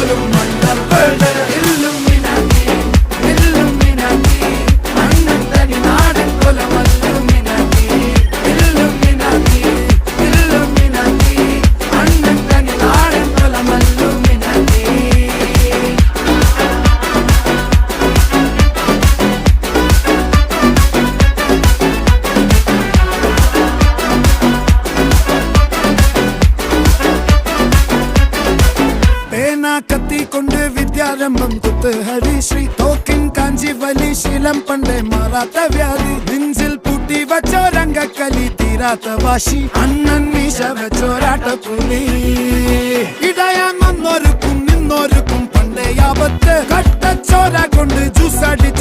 പോലും മണ്ടപ്പേട് Illuminati Illuminati അണ്ണൻ തനി നാടൻ കൊലമല്ലുമിനാറ്റി ഇല്ലുമിനാറ്റി ഇല്ലുമിനാറ്റി അണ്ണൻ തനി നാടൻ കൊലമല്ലുമിനാറ്റി. കത്തി കൊണ്ട് വിദ്യാരംഭം കുത്ത് ഹരിശ്രീ തോക്കിൻ കാഞ്ചി വലി ശീലം പണ്ടേ മാറാത്ത വ്യാധി നെഞ്ചിൽ പൂട്ടി വച്ചോരംഗക്കലി തീരാത്ത വാശി അണ്ണൻ മീശ വെച്ചോരാട്ട പുലി ഇടയാൻ വന്നോർക്കും നിന്നോർക്കും പണ്ടേ ആപത്ത് കട്ടച്ചോര കൊണ്ട് ജ്യൂസ് അടിച്ച